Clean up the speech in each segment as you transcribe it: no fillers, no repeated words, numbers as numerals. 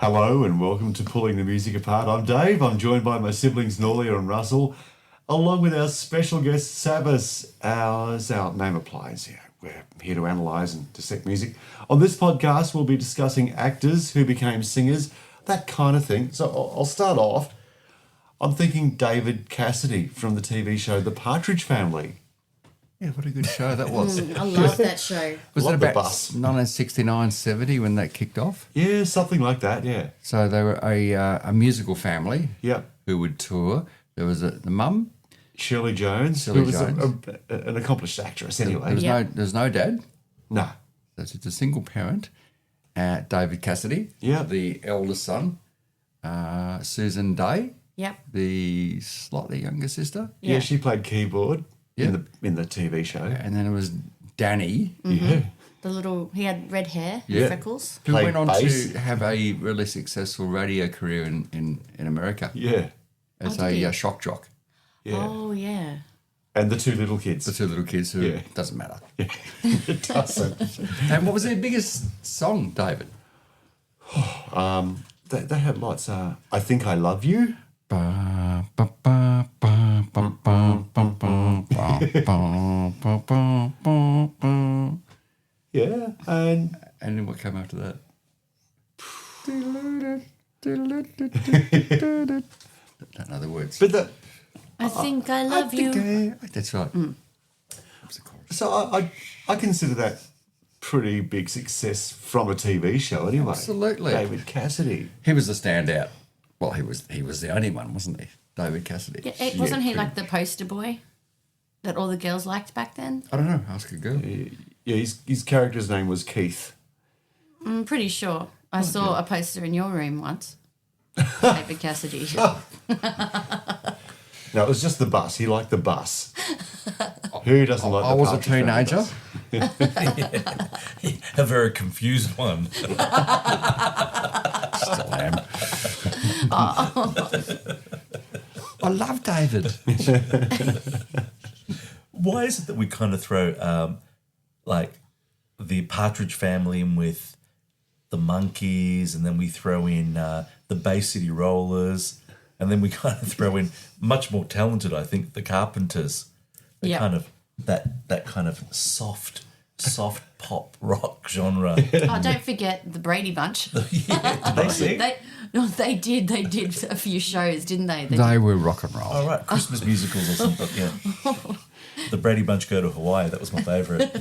Hello and welcome to Pulling the Music Apart. I'm Dave. I'm joined by my siblings Norliah and Russell, along with our special guest Savvass. As our name applies, we're here to analyse and dissect music. On this podcast, we'll be discussing actors who became singers, that kind of thing. So I'll start off. I'm thinking David Cassidy from the TV show The Partridge Family. Yeah, what a good show that was. I love that show. Was Love it the about bus. 1969, 70 when that kicked off? Yeah, something like that, yeah. So they were a musical family Yep. who would tour. There was the mum. Shirley Jones, Shirley who was Jones. an accomplished actress anyway. There's no dad. No. It's a single parent. David Cassidy. Yeah. The eldest son. Susan Day. Yep. The slightly younger sister. Yeah, she played keyboard Yeah. in the TV show. And then it was Danny. Yeah. He had red hair, Yeah. freckles. Who Played went on bass. to have a really successful radio career in America Yeah. as Oh, did he? a shock jock. Yeah. Oh, yeah. And the two little kids. The two little kids who Yeah. doesn't matter. It doesn't. And what was their biggest song, David? They had lots. I Think I Love You. Ba, ba, ba, ba, ba, ba, ba, ba, ba, ba, ba, ba, ba. Yeah. And And then what came after that? Don't know the words. but that. I think I love you. That's right. What's the chorus? So I consider that pretty big success from a TV show anyway. Absolutely. David Cassidy. He was the standout. Well, he was the only one, wasn't he? David Cassidy. Yeah, wasn't he like the poster boy that all the girls liked back then? I don't know. Ask a girl. Yeah, his character's name was Keith. I'm pretty sure. I saw a poster in your room once. David Cassidy. No, it was just the bus. He liked the bus. Who doesn't like the I was a Partridge Family teenager. bus? A very confused one. Still am. I love David. Why is it that we kind of throw like the Partridge Family in with the Monkeys, and then we throw in the Bay City Rollers, and then we kind of throw in much more talented, I think, the Carpenters. The Yeah. kind of that kind of soft pop rock genre. Oh, don't forget the Brady Bunch. Yeah, did they sing? They did a few shows, didn't they? They were rock and roll. All right, Christmas musicals or something. Yeah. The Brady Bunch Go to Hawaii. That was my favourite.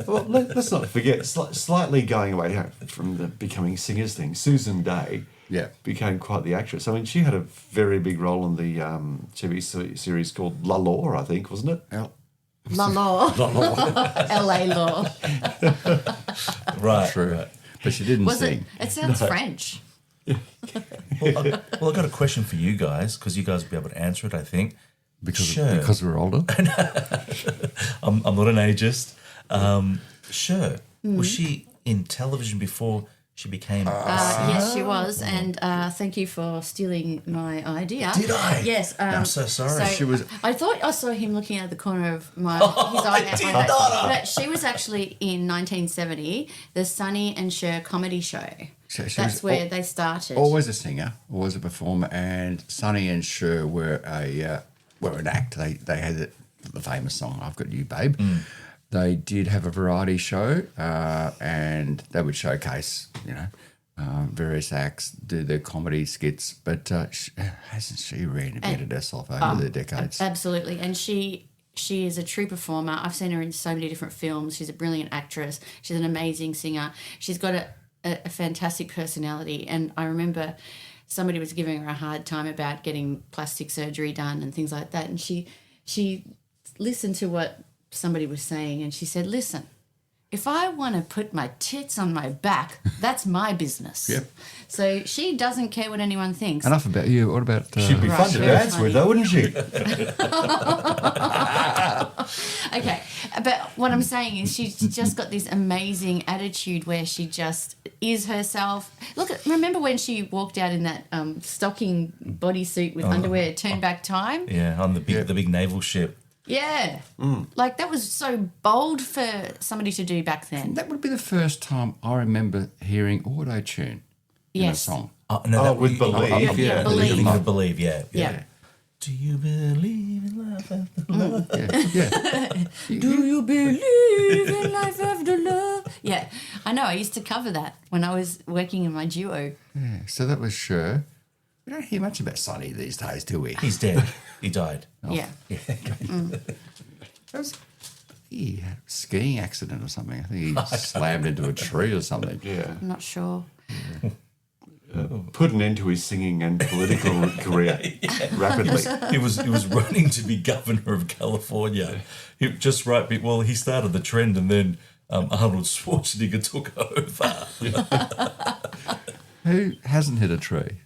Well, let's not forget, slightly going away from the becoming singers thing, Susan Day became quite the actress. I mean, she had a very big role in the TV series called La Law, I think, wasn't it? La Law. L.A. Law. Right. True. Right. But she didn't Was it? sing. It sounds French. Well, I've got a question for you guys, because you guys will be able to answer it, I think. Because we're older. I'm not an ageist. Cher, was she in television before she became... Yes, she was, and thank you for stealing my idea. Did I? Yes. I'm so sorry. She was- I thought I saw him looking out the corner of his eye. I did not. But she was actually in 1970, the Sonny and Cher comedy show. She That's was where they started. Always a singer, always a performer, and Sonny and Cher were an act. They had the famous song "I've Got You, Babe." They did have a variety show, and they would showcase, various acts, do their comedy skits. But hasn't she reinvented herself over the decades? Absolutely, and she is a true performer. I've seen her in so many different films. She's a brilliant actress. She's an amazing singer. She's got a fantastic personality. And I remember somebody was giving her a hard time about getting plastic surgery done and things like that. And she listened to what somebody was saying, and she said, "Listen, if I want to put my tits on my back, that's my business." Yep. So she doesn't care what anyone thinks. Enough about you. What about? She'd be Right, fun to very dance with, though, wouldn't she? Okay, but what I'm saying is she's just got this amazing attitude where she just is herself. Remember when she walked out in that stocking bodysuit with underwear, turned back time? Yeah, on the big naval ship. Yeah. Like that was so bold for somebody to do back then. That would be the first time I remember hearing auto-tune. in a Yes. song. Oh, no, Oh, with Believe. Yeah, Believe. Living the Believe, yeah. Yeah. Do you believe in love after love? Yeah. Do you believe in life after love? Yeah, I know. I used to cover that when I was working in my duo. Yeah. So that was Cher. We don't hear much about Sonny these days, do we? He's dead. He died. Yeah. He had a skiing accident or something. I think he slammed into a tree or something. Yeah. I'm not sure. Put an end to his singing and political career rapidly. He was running to be governor of California. He started the trend, and then Arnold Schwarzenegger took over. Who hasn't hit a tree?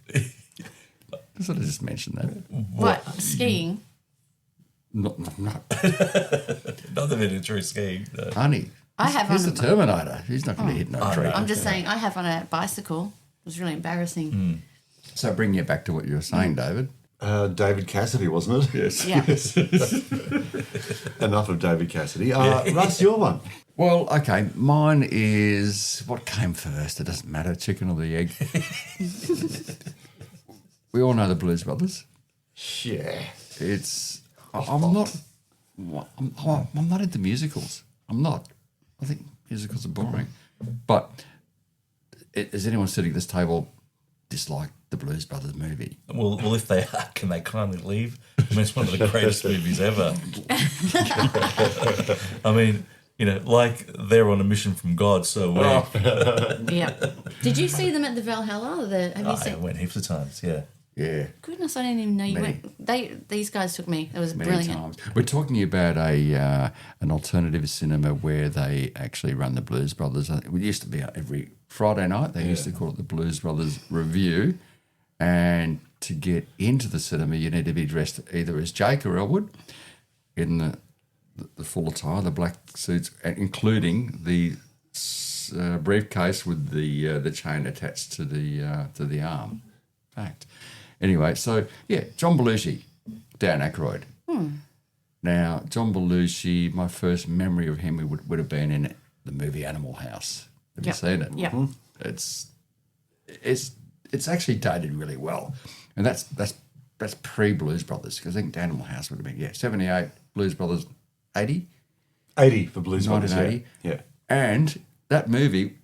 I sort of just mentioned that. What? Skiing? Not Another bit of true skiing. No. honey. I have He's on. the Terminator. He's not going to hit no tree. I'm just saying, I have on a bicycle. It was really embarrassing. So bringing it back to what you were saying, David. David Cassidy, wasn't it? Yes. Yeah. Enough of David Cassidy. Russ, your one. Well, okay, mine is what came first. It doesn't matter, chicken or the egg. We all know the Blues Brothers. Yeah. I'm not into musicals. I'm not. I think musicals are boring. But is anyone sitting at this table dislike the Blues Brothers movie? Well, if they are, can they kindly leave? I mean, it's one of the greatest movies ever. I mean, like they're on a mission from God, so we. Yeah. Did you see them at the Valhalla? Have you I seen? went heaps of times, yeah. Yeah, Goodness, I didn't even know you Many. went. These guys took me. It was many brilliant. times. We're talking about an alternative cinema where they actually run the Blues Brothers. It used to be every Friday night. They used to call it the Blues Brothers Review. And to get into the cinema, you need to be dressed either as Jake or Elwood in the full attire, the black suits, including the briefcase with the chain attached to the arm. Fact. Anyway, so yeah, John Belushi, Dan Aykroyd. Now, John Belushi, my first memory of him would have been in the movie Animal House. Have you seen it? Yeah. It's actually dated really well, and that's pre Blues Brothers, because I think Animal House would have been 78, Blues Brothers 80. 80 for Blues Brothers. 1980. Yeah. And that movie,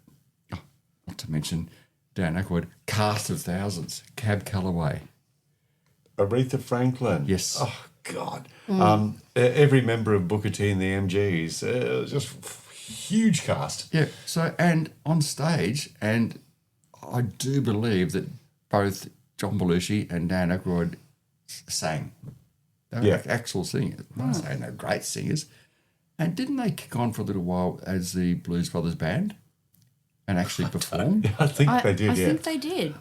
not to mention Dan Aykroyd, cast of thousands, Cab Calloway. Aretha Franklin. Yes. Oh, God. Every member of Booker T and the MGs. Just huge cast. Yeah. So, and on stage, and I do believe that both John Belushi and Dan Aykroyd sang. They were actual singers. I'm not saying they're great singers. And didn't they kick on for a little while as the Blues Brothers band and actually perform? I think they did, I think they did.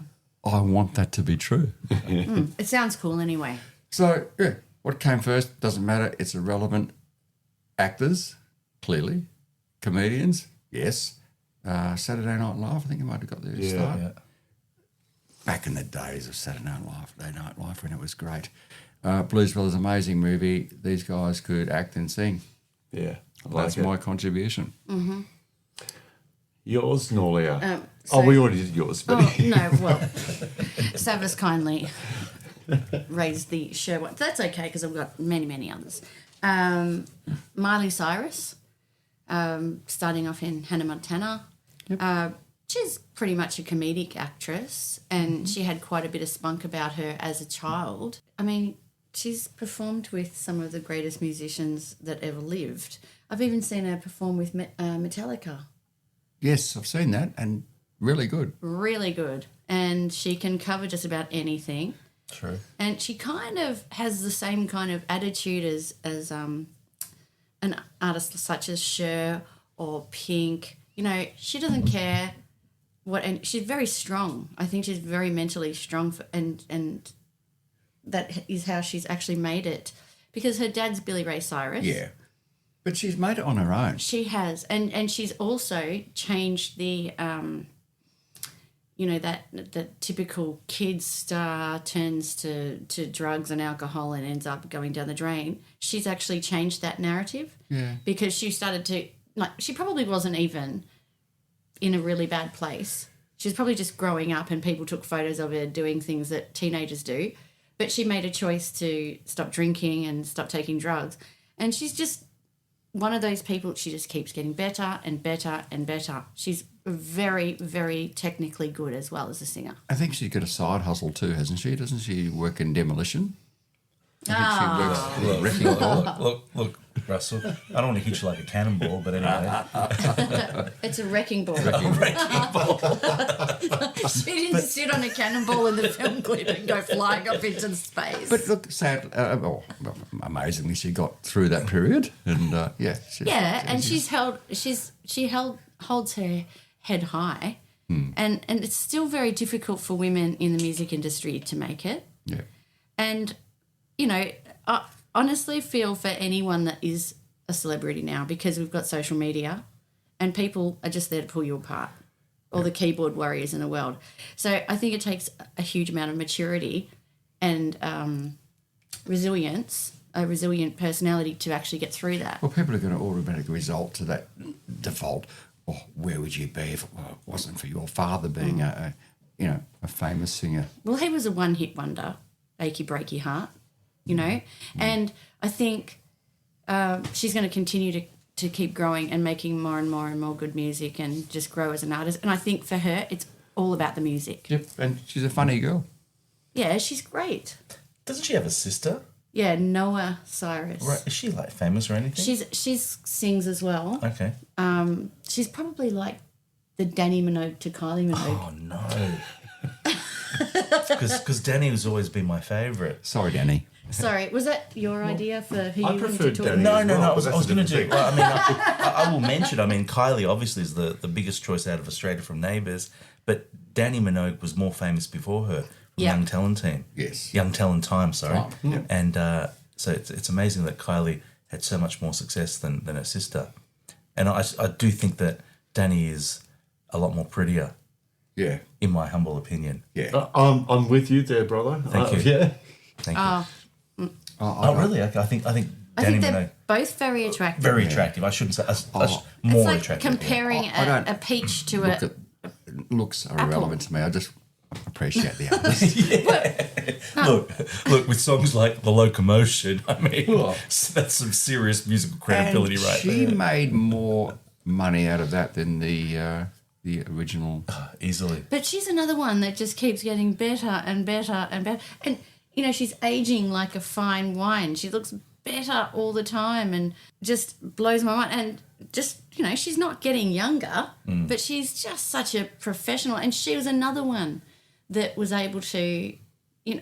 I want that to be true. It sounds cool anyway. So, yeah, what came first doesn't matter. It's irrelevant. Actors, clearly. Comedians, yes. Saturday Night Live, I think it might have got their start. Yeah. Back in the days of Saturday Night Live when it was great. Blues Brothers, amazing movie. These guys could act and sing. Yeah. That's my contribution. Yours, Norliah. So- we already did yours. But Oh, no, well, Savvass kindly raised the Cher one. That's okay, because I've got many, many others. Miley Cyrus, starting off in Hannah Montana. She's pretty much a comedic actress, and she had quite a bit of spunk about her as a child. I mean, she's performed with some of the greatest musicians that ever lived. I've even seen her perform with Metallica. Yes, I've seen that, and really good. Really good. And she can cover just about anything. True. And she kind of has the same kind of attitude as an artist such as Cher or Pink. She doesn't care and she's very strong. I think she's very mentally strong, and that is how she's actually made it. Because her dad's Billy Ray Cyrus. Yeah. But she's made it on her own. She has. And she's also changed the the typical kid star turns to drugs and alcohol and ends up going down the drain. She's actually changed that narrative. Yeah. Because she started to, she probably wasn't even in a really bad place. She was probably just growing up and people took photos of her doing things that teenagers do. But she made a choice to stop drinking and stop taking drugs. And she's just one of those people, she just keeps getting better and better and better. She's very, very technically good as well as a singer. I think she's got a side hustle too, hasn't she? Doesn't she work in demolition? I think she works in a wrecking ball. Look, Russell. I don't want to hit you like a cannonball, but anyway. It's a wrecking ball. Wrecking ball. She didn't sit on a cannonball in the film clip and go flying up into space. But look, sad. Amazingly, she got through that period, and she holds her head high, and it's still very difficult for women in the music industry to make it. Yeah, and I honestly feel for anyone that is a celebrity now, because we've got social media, and people are just there to pull you apart. All the keyboard warriors in the world. So I think it takes a huge amount of maturity and resilience, a resilient personality to actually get through that. well, people are going to automatically result to that default. Oh, where would you be if it wasn't for your father being a famous singer? Well, he was a one-hit wonder, Achy Breaky Heart, and I think she's going to continue to keep growing and making more and more and more good music and just grow as an artist. And I think for her, it's all about the music. Yep, and she's a funny girl. Yeah, she's great. Doesn't she have a sister? Yeah, Norliah Cyrus. Right. Is she like famous or anything? She's sings as well. Okay. She's probably like the Danny Minogue to Kylie Minogue. Oh no. Because Danny has always been my favourite. Sorry, Danny. Sorry, was that your idea for who I you wanted to preferred talk Danny. about? No. well, I was but that's a going to do. different Well, I will mention. Kylie obviously is the biggest choice out of Australia from Neighbours, but Danny Minogue was more famous before her from Yeah. Young Talent Team. Yes. Young Talent Time. Sorry. Time, yeah. And so it's amazing that Kylie had so much more success than her sister, and I do think that Danny is a lot more prettier, Yeah, in my humble opinion. yeah. I'm with you there, brother. Thank you. Yeah. Thank you. Oh, Really? Okay, I think I Danny think they're Minogue both very attractive. very attractive. I shouldn't say more It's like attractive. comparing I don't a peach to look a... at looks are irrelevant to me. I just appreciate the artist. Look, with songs like The Locomotion, I mean, that's some serious musical credibility And right she there. made more money out of that than the original. Easily. But she's another one that just keeps getting better and better and better. And, she's aging like a fine wine. She looks better all the time and just blows my mind. And just, she's not getting younger, but she's just such a professional. And she was another one that was able to,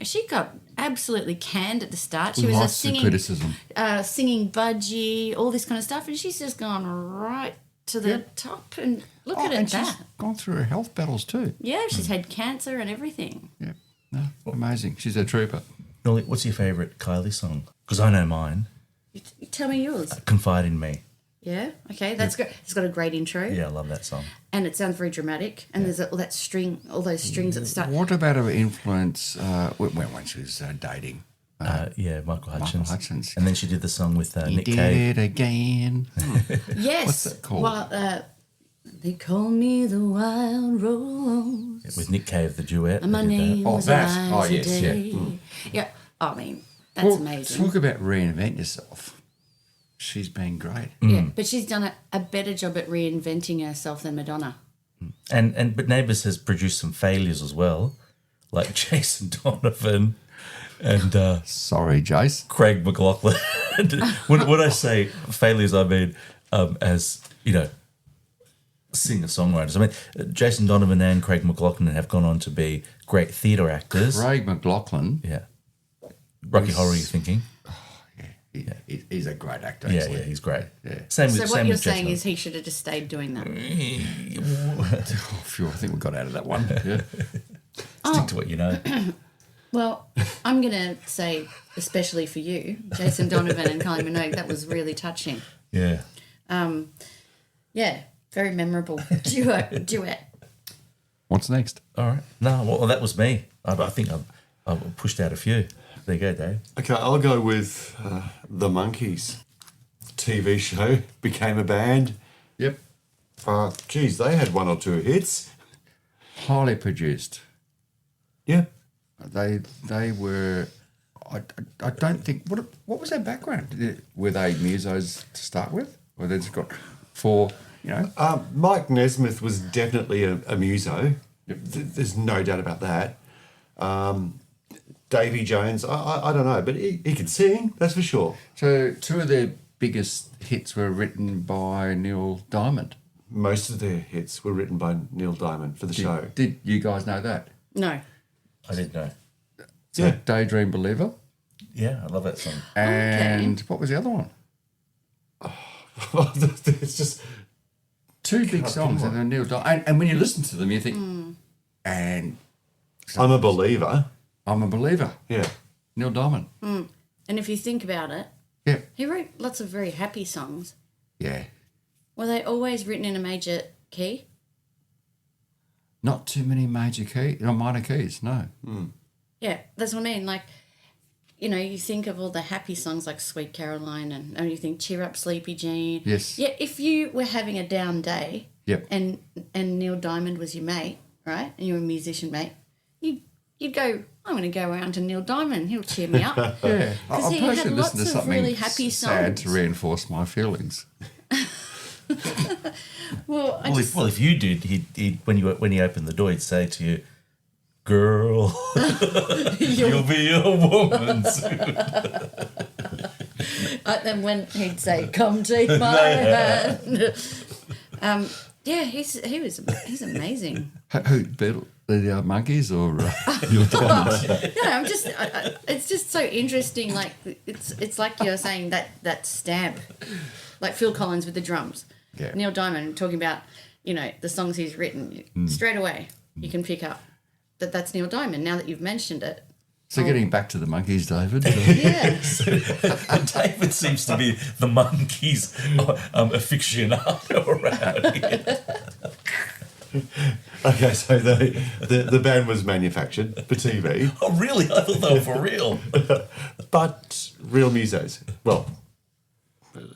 she got absolutely canned at the start. She was a Lots of criticism. singing budgie, all this kind of stuff. And she's just gone right to the top. And look at and that. she's gone through her health battles too. Yeah, she's had cancer and everything. Yeah, no, amazing. She's a trooper. Nolly, what's your favourite Kylie song? Because I know mine. Tell me yours. Confide in Me. Yeah, okay, that's good. It's got a great intro. Yeah, I love that song. And it sounds very dramatic. And there's all that string, all those strings at the start. What about her influence when she was dating? Michael Hutchins. Hutchins. And then she did the song with He Nick did Cave. it again. Yes. What's that called? Well, they call me the Wild Rose. With Nick Cave, the duet. And my they did that. name Oh, was that. Eliza Oh, yes, yeah. Day. Yeah. I mean, that's Well, amazing. talk about reinvent yourself. She's been great. Yeah, but she's done a better job at reinventing herself than Madonna. But Neighbours has produced some failures as well, like Jason Donovan and Sorry, Jace. Craig McLaughlin. when I say failures, I mean as singer-songwriters. I mean, Jason Donovan and Craig McLaughlin have gone on to be great theatre actors. Craig McLaughlin. Yeah. Rocky Horror, you thinking? He's a great actor. Yeah, actually. he's great. Yeah. Same So with what same you're with Jason saying Donovan. is he should have just stayed doing that. Oh, phew, I think we got out of that one. Yeah. Stick to what you know. Well, I'm going to say, especially for you, Jason Donovan and Kylie Minogue, that was really touching. Yeah. Yeah, very memorable duet. What's next? All right. No, well, that was me. I think I've pushed out a few. There you go, Dave. Okay, I'll go with the Monkees. TV show became a band. Yep. Geez, they had one or two hits. highly produced. Yeah. They were. I don't think what was their background? Were they musos to start with, or they just got four? You know, Mike Nesmith was definitely a muso. There's no doubt about that. Davy Jones, I don't know, but he could sing, that's for sure. so two of their biggest hits were written by Neil Diamond. Most of their hits were written by Neil Diamond for the show. Did you guys know that? No. I didn't know. So Yeah. Daydream Believer. Yeah, I love that song. And what was the other one? It's just Two big songs, and they're Neil Diamond. And when you listen to them, you think, and I'm a Believer. I'm a Believer. Yeah. Neil Diamond. And if you think about it, Yeah. he wrote lots of very happy songs. Yeah. Were they always written in a major key? Not too many minor keys, no. Yeah, that's what I mean. Like, you know, you think of all the happy songs like Sweet Caroline and you think Cheer Up Sleepy Jean. Yes. Yeah, if you were having a down day Yep. and Neil Diamond was your mate, right, and you were a musician mate, you'd go, I'm going to go around to Neil Diamond. He'll cheer me up. Yeah. Because he personally had listen lots to of something really happy sad songs. to reinforce my feelings. Well, I Well, just, if you did, he'd when he opened the door, he'd say to you, "Girl, you'll be a woman soon." then when he'd say, "Come take my hand," yeah, he's amazing. Who, Beatles, the Monkeys or Neil Diamond? No, I'm just. It's just so interesting. Like it's like you're saying that stamp, like Phil Collins with the drums, Yeah. Neil Diamond talking about the songs he's written. Straight away, you can pick up that's Neil Diamond. Now that you've mentioned it. So getting back to the Monkeys, David. Yeah. David seems to be the Monkeys aficionado around here. Okay, so the band was manufactured for TV, Oh, really? I thought they were for real. but real musos. Well,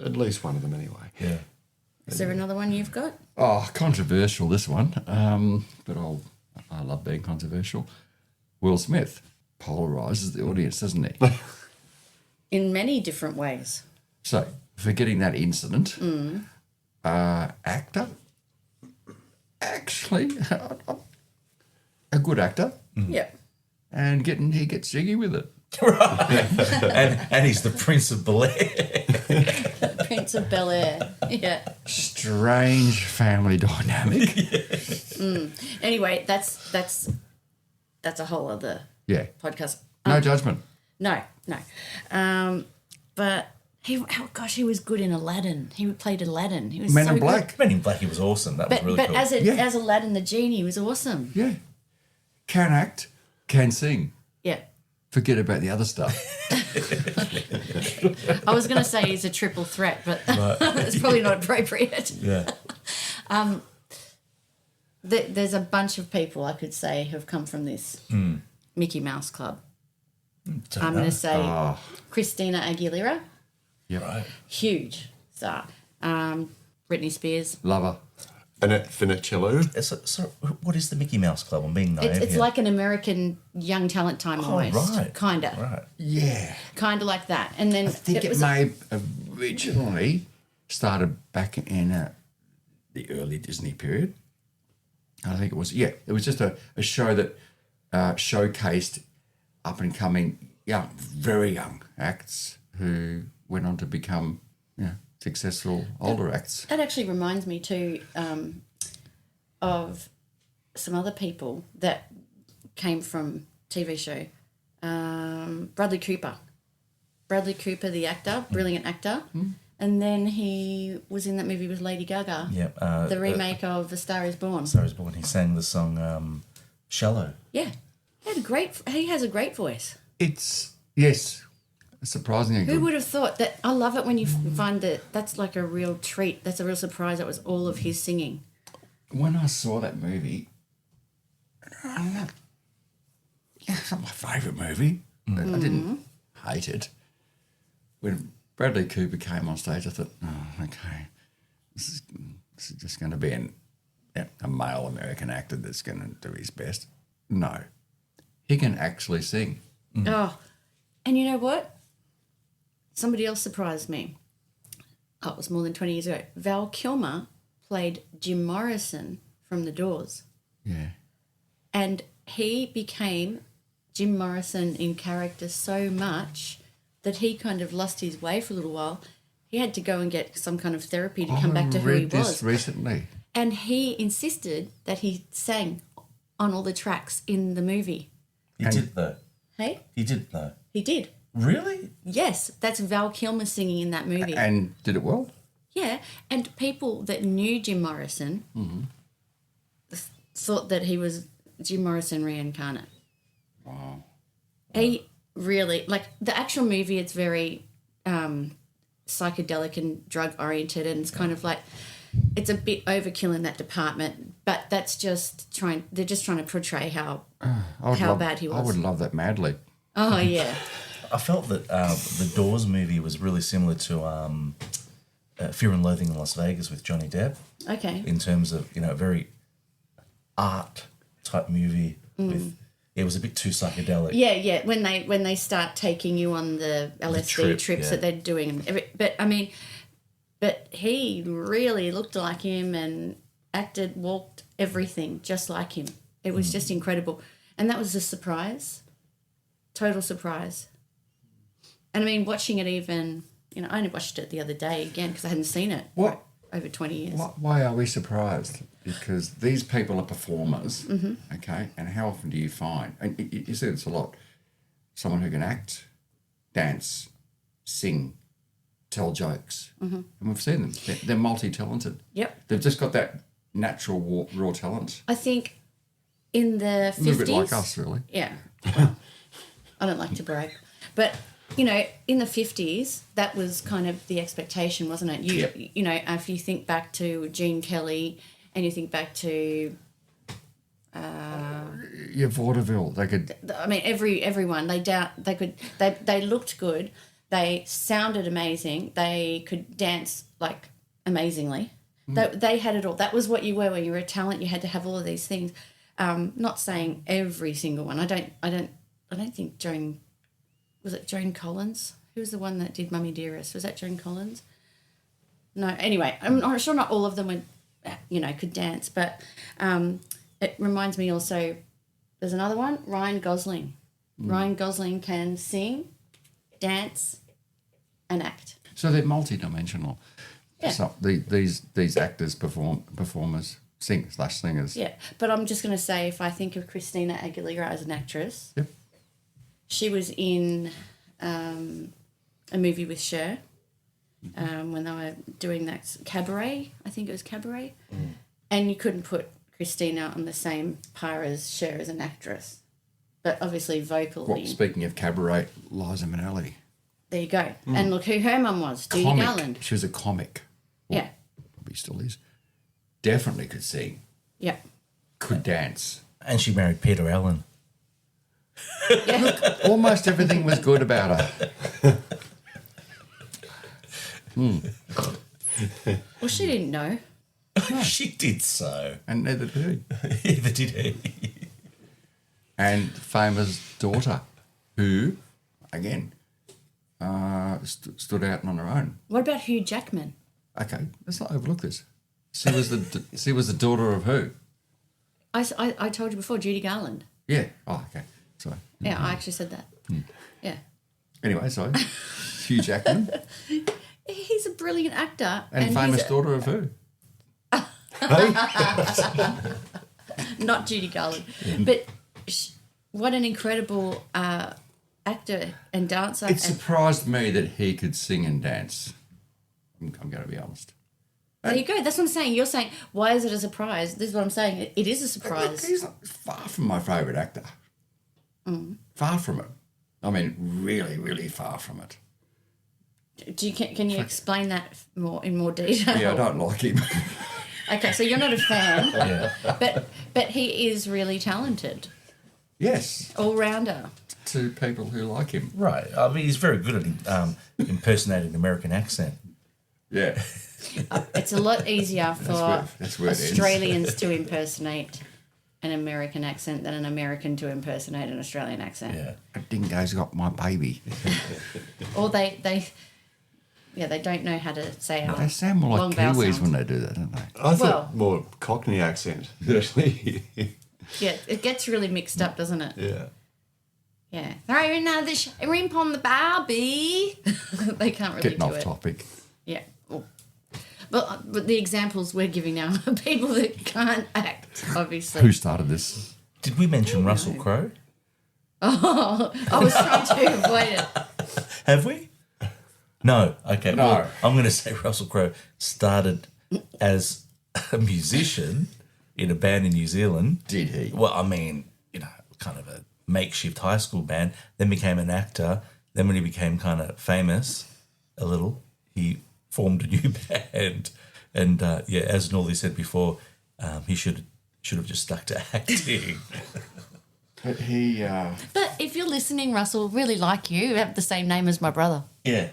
at least one of them anyway. Yeah. Is there another one you've got? Oh, controversial, this one. But I love being controversial. Will Smith polarises the audience, doesn't he? In many different ways. So, forgetting that incident, actor, actually, a good actor, Yeah. and he gets jiggy with it. And he's the Prince of Bel-Air. Prince of Bel-Air. Yeah. Strange family dynamic. Anyway, that's a whole other Yeah. podcast. No judgment. No. But he was good in Aladdin. He played Aladdin. He was Men so in Black. Men in Black, he was awesome. That was But really but cool. as Aladdin the genie, he was awesome. Yeah. Can act, can sing. Yeah. Forget about the other stuff. I was going to say he's a triple threat, but it's probably not appropriate. Yeah. There's a bunch of people I could say have come from this Mickey Mouse Club. I'm going to say Christina Aguilera, Right. huge star. Britney Spears. Lover. Annette Funicello. So what is the Mickey Mouse Club? I'm being naive It's here. like an American young talent time almost. right. Kinda. Right. Yeah. Kinda like that. And then I think it was may originally started back in the early Disney period. I think it was, it was just a show that showcased up and coming very young acts who went on to become successful older acts. that actually reminds me too of some other people that came from TV show. Bradley Cooper. Bradley Cooper, the actor, brilliant actor. And then he was in that movie with Lady Gaga. Yeah. The remake of A Star Is Born. Star is Born. He sang the song "Shallow." Yeah. He has a great voice. It's, yes, surprisingly Who good. would have thought that? I love it when you find that's like a real treat. That's a real surprise. That was all of his singing. When I saw that movie, I don't know, it's not my favourite movie. I didn't hate it. When Bradley Cooper came on stage, I thought, oh, okay, this is just going to be an a male American actor that's going to do his best. No. He can actually sing. Oh, and you know what? Somebody else surprised me. Oh, it was more than 20 years ago. Val Kilmer played Jim Morrison from The Doors. Yeah. And he became Jim Morrison in character so much that he kind of lost his way for a little while. He had to go and get some kind of therapy to come back to who he read this was. recently. And he insisted that he sang on all the tracks in the movie. He did though. Hey? He did though. He did. Really? Yes, that's Val Kilmer singing in that movie. And did it well? Yeah, and people that knew Jim Morrison thought that he was Jim Morrison reincarnate. Wow. He really, like, the actual movie, it's very psychedelic and drug oriented, and it's kind of like, it's a bit overkill in that department, but that's just they're just trying to portray how bad he was. I would love that madly. Oh, yeah. I felt that the Doors movie was really similar to Fear and Loathing in Las Vegas with Johnny Depp, Okay. in terms of, a very art type movie with. It was a bit too psychedelic. Yeah. When they start taking you on the LSD trips that they're doing, but he really looked like him and acted, walked, everything just like him. It was just incredible, and that was a surprise, total surprise. And I mean, watching it even, I only watched it the other day again because I hadn't seen it for over 20 years. Why are we surprised? Because these people are performers, okay? And how often do you find, and you see it's a lot, someone who can act, dance, sing, tell jokes. And we've seen them. They're multi-talented. Yep. They've just got that natural raw talent. I think in the 50s... A little bit like us, really. Yeah. Well, I don't like to brag. But, in the 50s, that was kind of the expectation, wasn't it? If you think back to Gene Kelly and you think back to... Yeah, vaudeville. They could... I mean, everyone, they looked good. They sounded amazing. They could dance, like, amazingly. They had it all. That was what you were when you were a talent. You had to have all of these things. Not saying every single one. I don't think Joan... Was it Joan Collins? Who was the one that did Mummy Dearest? Was that Joan Collins? No. Anyway, I'm sure not all of them were, could dance, but it reminds me also, there's another one, Ryan Gosling. Ryan Gosling can sing, dance, and act. So they're multi-dimensional. Yeah. So these actors, performers, singers. Yeah, but I'm just going to say, if I think of Christina Aguilera as an actress... Yep. She was in a movie with Cher when they were doing that Cabaret. I think it was Cabaret. And you couldn't put Christina on the same par as Cher as an actress. But obviously vocally. Speaking of Cabaret, Liza Minnelli. There you go. And look who her mum was, Judy Garland. She was a comic. Well, Yeah. Probably still is. Definitely could sing. Yeah. Could dance. And she married Peter Allen. Yeah. Almost everything was good about her. Well, she didn't know. She did so. And neither did he. Neither did he. And famous daughter, who, again, stood out on her own. What about Hugh Jackman? Okay, let's not overlook this. She was the daughter of who? I told you before, Judy Garland. Yeah. Oh, okay. Sorry. Yeah, I actually said that. Yeah. Anyway, sorry. Hugh Jackman. He's a brilliant actor. And famous daughter of who? Not Judy Garland. But what an incredible actor and dancer. It surprised me that he could sing and dance. I'm going to be honest. There you go. That's what I'm saying. You're saying, why is it a surprise? This is what I'm saying. It is a surprise. Look, he's not far from my favourite actor. Far from it. I mean, really, really far from it. Can you explain that in more detail? Yeah, I don't like him. Okay, so you're not a fan. Yeah. But he is really talented. Yes. All rounder. To people who like him. Right. I mean, he's very good at impersonating an American accent. Yeah. It's a lot easier for that's where it ends. Australians to impersonate an American accent than an American to impersonate an Australian accent. Yeah. Dingo's got my baby. Or they don't know how to say They sound more long like vowel Kiwis sounds. when they do that, don't they? I thought Well- more Cockney accent, actually. Yeah, it gets really mixed up, doesn't it? Yeah. Yeah. Throw another shrimp on the barbie. They can't really Getting do off it. topic. Yeah. But the examples we're giving now are people that can't act, obviously. Who started this? Did we mention Russell Crowe? Oh, I was trying to avoid it. Have we? No. Okay. No. Well, I'm going to say Russell Crowe started as a musician in a band in New Zealand. Did he? Well, I mean, kind of a makeshift high school band. Then became an actor. Then when he became kind of famous, a little, he formed a new band. And as Norliah said before, he should have just stuck to acting. But he... But if you're listening, Russell, really like you. You have the same name as my brother. Yeah.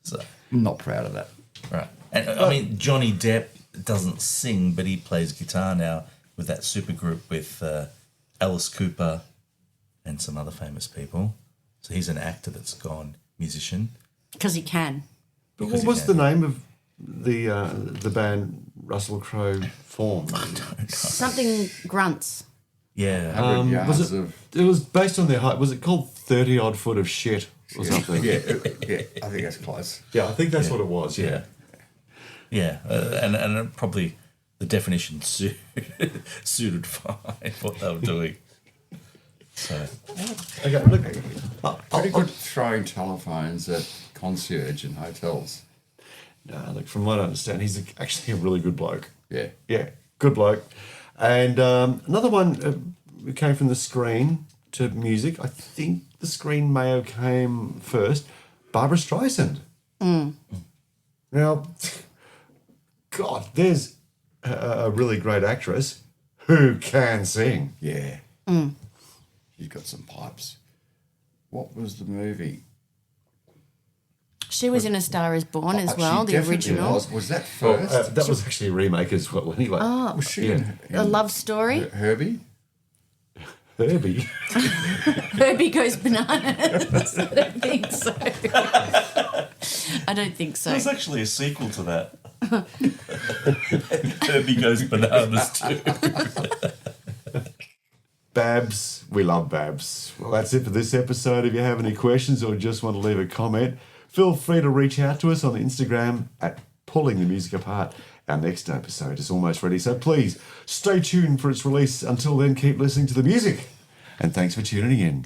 So, I'm not proud of that. right. And I mean, Johnny Depp doesn't sing, but he plays guitar now with that supergroup with Alice Cooper and some other famous people. So he's an actor that's gone musician. Because he can. But Because what was he the can. name of the band Russell Crowe formed? Something grunts. Yeah. 100 yards Was of... it was based on their height. Was it called 30 odd foot of shit or something? Yeah, I think that's close. Yeah, I think that's what it was. Yeah. Yeah. And probably the definition suited fine what they were doing. So, Okay, look. Pretty good throwing telephones at concierge in hotels. No, look, from what I understand, he's actually a really good bloke. Yeah. Yeah, good bloke. And another one came from the screen to music. I think the screen may have came first. Barbara Streisand. Now, God, there's a really great actress who can sing. Yeah. She's got some pipes. What was the movie? She was in A Star Is Born as well, She the definitely original. Was that first? That was actually a remake as well, anyway. Oh, Was she yeah. A Love Story. Herbie? Herbie. Herbie Goes Bananas. I don't think so. I don't think so. there's actually a sequel to that. Herbie Goes Bananas too. Babs, we love Babs. Well, that's it for this episode. If you have any questions or just want to leave a comment, feel free to reach out to us on Instagram at Pulling the Music Apart. Our next episode is almost ready, so please stay tuned for its release. Until then, keep listening to the music. And thanks for tuning in.